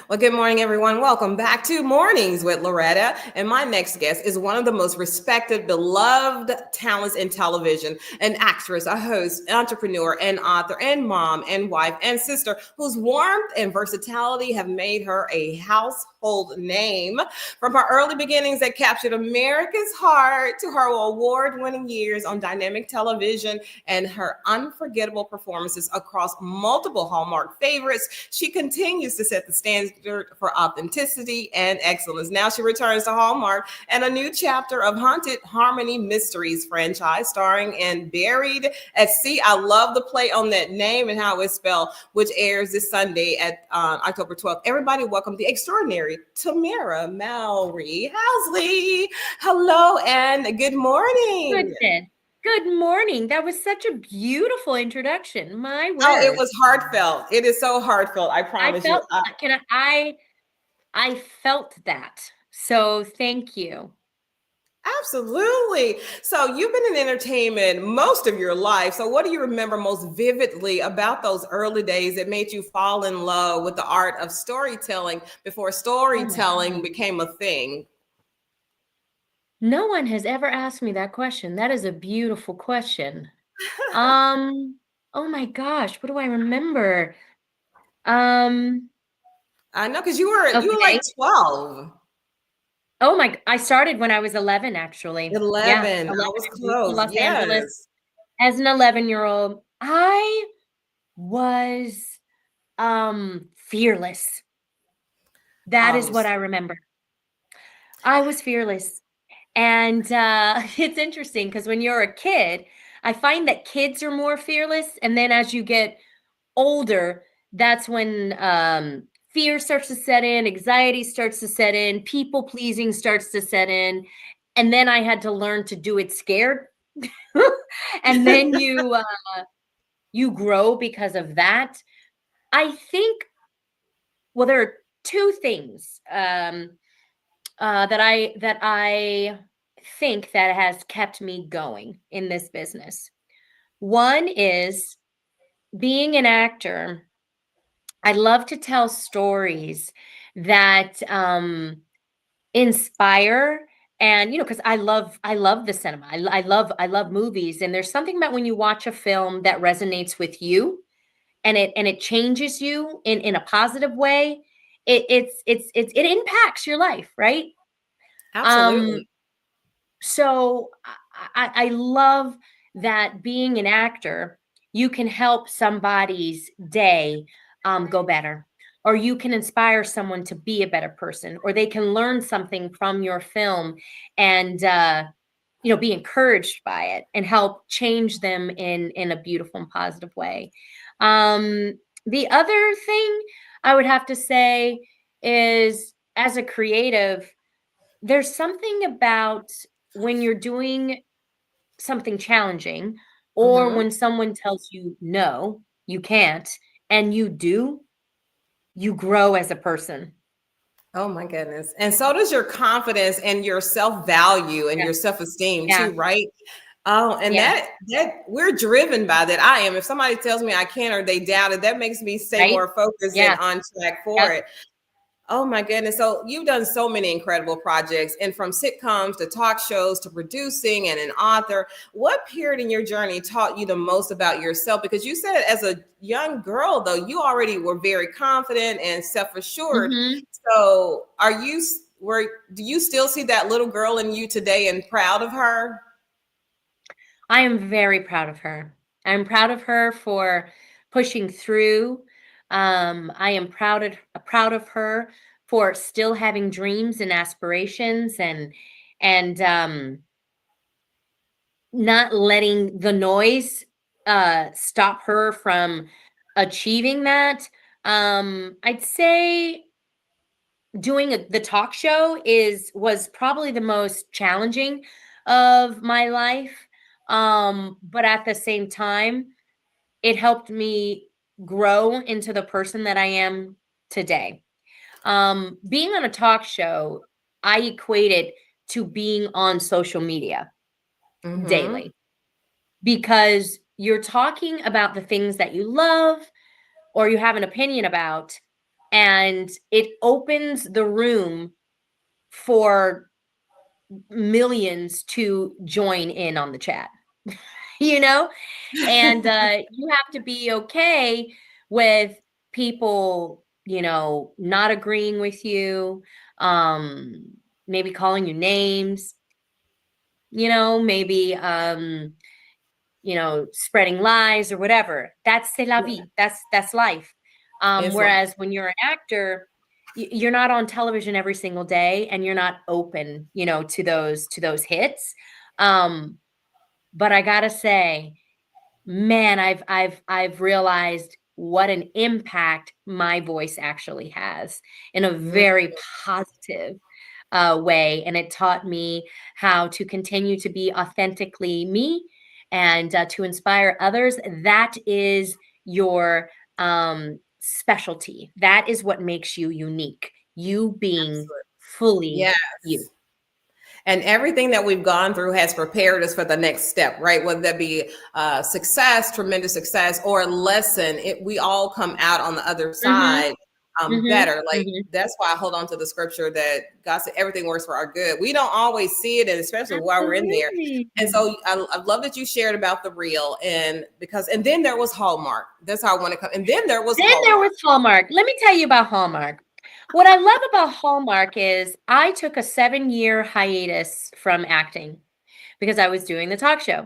Well, good morning, everyone. Welcome back to Mornings with Loretta. And my next guest is one of the most respected, beloved talents in television, an actress, a host, an entrepreneur, an author, and mom, and wife, and sister, whose warmth and versatility have made her a household name. From her early beginnings that captured America's heart to her award-winning years on dynamic television and her unforgettable performances across multiple Hallmark favorites, she continues to set the standard for authenticity and excellence. Now she returns to Hallmark and a new chapter of Haunted Harmony Mysteries franchise starring in Buried at Sea. I love the play on that name and how it's spelled, which airs this Sunday at October 12th. Everybody welcome the extraordinary Tamera Mowry-Housley. Hello and good morning. Good morning. That was such a beautiful introduction. My word. Oh, it was heartfelt. It is so heartfelt. I promise you. I felt that. So thank you. Absolutely. So you've been in entertainment most of your life. So what do you remember most vividly about those early days that made you fall in love with the art of storytelling before storytelling became a thing? No one has ever asked me that question. That is a beautiful question. Oh my gosh, what do I remember? I know because you were like 12. I started when I was 11, actually. 11. Yeah, 11. I was close. Los Yes. Angeles. As an 11-year-old, I was fearless. That is what I remember. I was fearless. And it's interesting because when you're a kid, I find that kids are more fearless. And then as you get older, that's when fear starts to set in, anxiety starts to set in, people pleasing starts to set in. And then I had to learn to do it scared. And then you grow because of that. I think, well, there are two things that I think that has kept me going in this business. One is being an actor. I love to tell stories that inspire, and because I love the cinema. I love movies, and there's something about when you watch a film that resonates with you, and it changes you in a positive way. It impacts your life, right? Absolutely. So I love that being an actor, you can help somebody's day go better, or you can inspire someone to be a better person, or they can learn something from your film and be encouraged by it and help change them in a beautiful and positive way. The other thing I would have to say is, as a creative, there's something about when you're doing something challenging, or when someone tells you no, you can't, and you do, you grow as a person. Oh my goodness. And so does your confidence and your self-value and your self-esteem too, right? Oh, and that we're driven by that. I am. If somebody tells me I can't or they doubt it, that makes me stay more focused and on track for it. Oh my goodness. So you've done so many incredible projects, and from sitcoms to talk shows to producing and an author. What period in your journey taught you the most about yourself? Because you said as a young girl, though, you already were very confident and self-assured. So do you still see that little girl in you today and proud of her? I am very proud of her. I'm proud of her for pushing through. I am proud of her for still having dreams and aspirations, and not letting the noise stop her from achieving that. I'd say doing the talk show was probably the most challenging of my life. But at the same time, it helped me grow into the person that I am today. Being on a talk show, I equate it to being on social media daily, because you're talking about the things that you love or you have an opinion about, and it opens the room for millions to join in on the chat, you know? And you have to be okay with people, you know, not agreeing with you, maybe calling you names, you know, maybe you know, spreading lies or whatever. That's c'est la vie. That's life. Whereas when you're an actor, you're not on television every single day, and you're not open, you know, to those hits. But I gotta say, man, I've realized what an impact my voice actually has in a very positive way, and it taught me how to continue to be authentically me and to inspire others. That is your specialty. That is what makes you unique. You being fully you. And everything that we've gone through has prepared us for the next step, right? Whether that be success, tremendous success, or a lesson, we all come out on the other side better. Like that's why I hold on to the scripture that God said everything works for our good. We don't always see it, and especially while we're in there. And so I love that you shared about the reel, and then there was Hallmark. That's how I want to come. And then there was Hallmark. Let me tell you about Hallmark. What I love about Hallmark is I took a 7-year hiatus from acting because I was doing the talk show.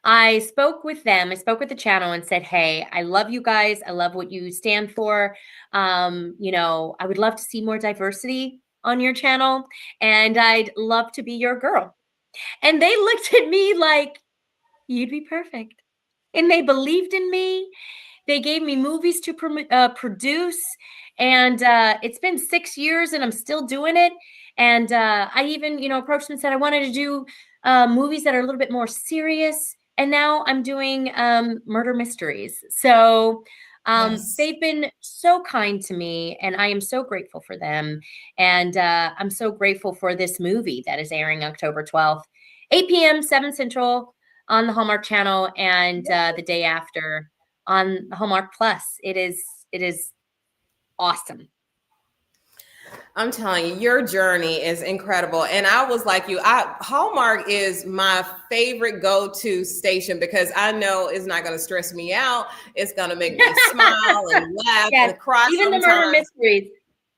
I spoke with them. I spoke with the channel and said, "Hey, I love you guys. I love what you stand for. You know, I would love to see more diversity on your channel, and I'd love to be your girl." And they looked at me like, "You'd be perfect." And they believed in me. They gave me movies to produce, and it's been 6 years, and I'm still doing it. And I even, you know, approached them and said I wanted to do movies that are a little bit more serious. And now I'm doing murder mysteries. So they've been so kind to me, and I am so grateful for them. And I'm so grateful for this movie that is airing October 12th, 8 p.m., 7 Central on the Hallmark Channel, and the day after on Hallmark Plus. It is awesome. I'm telling you, your journey is incredible. And I was like you, Hallmark is my favorite go-to station because I know it's not going to stress me out. It's going to make me smile and laugh and cry. Even the murder mysteries.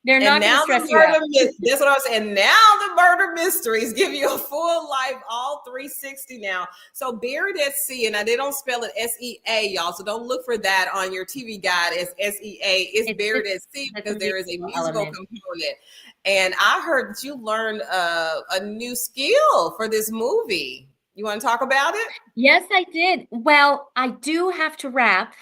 They're not going to stress you out. That's what I was saying. Now the murder mysteries give you a full life, all 360 now. So Buried at Sea, and they don't spell it S-E-A, y'all. So don't look for that on your TV guide as S-E-A. It's Buried at Sea because there is a musical component. And I heard that you learned a new skill for this movie. You want to talk about it? Yes, I did. Well, I do have to rap.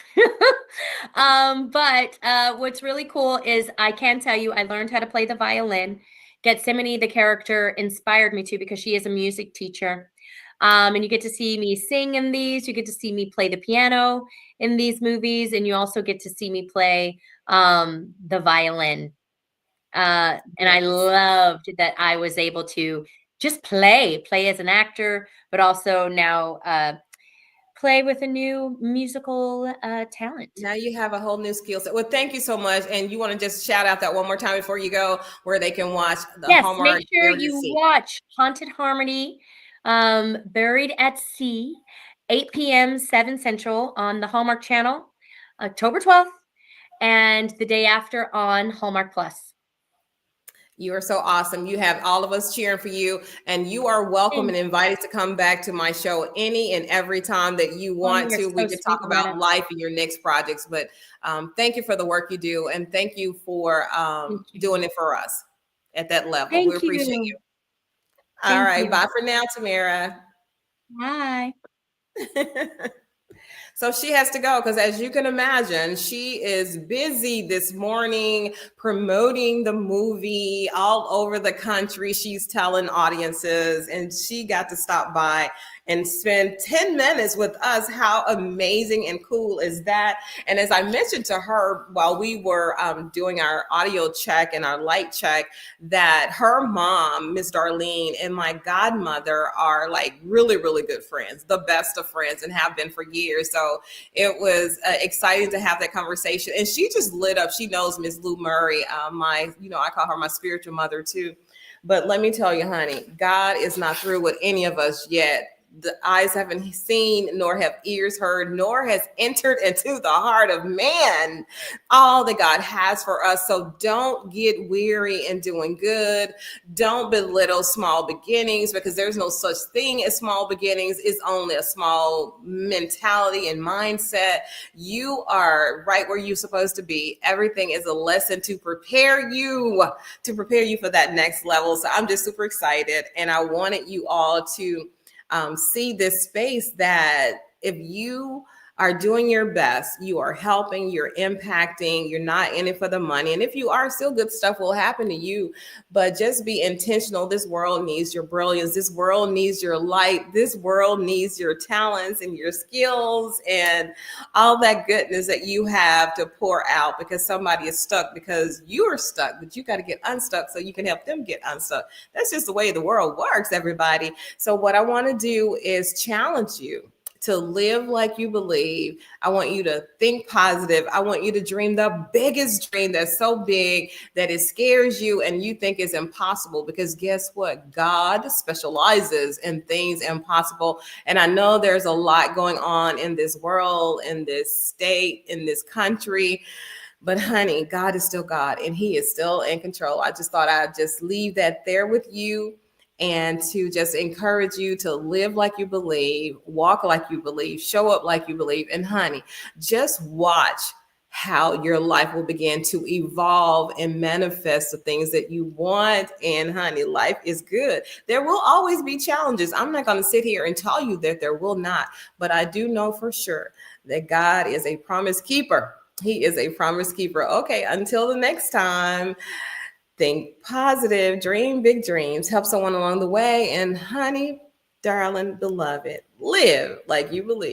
But what's really cool is I can tell you I learned how to play the violin. Gethsemane, the character, inspired me to because she is a music teacher. And you get to see me sing in these. You get to see me play the piano in these movies. And you also get to see me play the violin. And I loved that I was able to just play as an actor, but also now play with a new musical talent. Now you have a whole new skill set. Well, thank you so much. And you want to just shout out that one more time before you go, where they can watch the Hallmark. Make sure you watch Haunted Harmony, Buried at Sea, 8 p.m., 7 Central on the Hallmark Channel, October 12th, and the day after on Hallmark Plus. You are so awesome. You have all of us cheering for you, and you are welcome and invited to come back to my show any and every time that you want to. We can talk about life and your next projects, but thank you for the work you do, and thank you for doing it for us at that level. We appreciate you. All right. Bye for now, Tamera. Bye. So she has to go because, as you can imagine, she is busy this morning promoting the movie all over the country. She's telling audiences, and she got to stop by and spend 10 minutes with us. How amazing and cool is that? And as I mentioned to her while we were doing our audio check and our light check, that her mom, Miss Darlene, and my godmother are like really, really good friends, the best of friends, and have been for years. So it was exciting to have that conversation. And she just lit up. She knows Miss Lou Murray, I call her my spiritual mother too. But let me tell you, honey, God is not through with any of us yet. The eyes haven't seen, nor have ears heard, nor has entered into the heart of man all that God has for us. So don't get weary in doing good. Don't belittle small beginnings, because there's no such thing as small beginnings. It's only a small mentality and mindset. You are right where you're supposed to be. Everything is a lesson to prepare you for that next level. So I'm just super excited. And I wanted you all to see this space that if you are doing your best, you are helping, you're impacting, you're not in it for the money. And if you are, still good stuff will happen to you, but just be intentional. This world needs your brilliance. This world needs your light. This world needs your talents and your skills and all that goodness that you have to pour out, because somebody is stuck because you are stuck, but you got to get unstuck so you can help them get unstuck. That's just the way the world works, everybody. So what I want to do is challenge you to live like you believe. I want you to think positive. I want you to dream the biggest dream that's so big that it scares you and you think is impossible, because guess what? God specializes in things impossible. And I know there's a lot going on in this world, in this state, in this country. But honey, God is still God and he is still in control. I just thought I'd just leave that there with you, and to just encourage you to live like you believe, walk like you believe, show up like you believe. And honey, just watch how your life will begin to evolve and manifest the things that you want. And honey, life is good. There will always be challenges. I'm not going to sit here and tell you that there will not, but I do know for sure that God is a promise keeper. He is a promise keeper. Okay, until the next time, think positive, dream big dreams, help someone along the way. And honey, darling, beloved, live like you believe.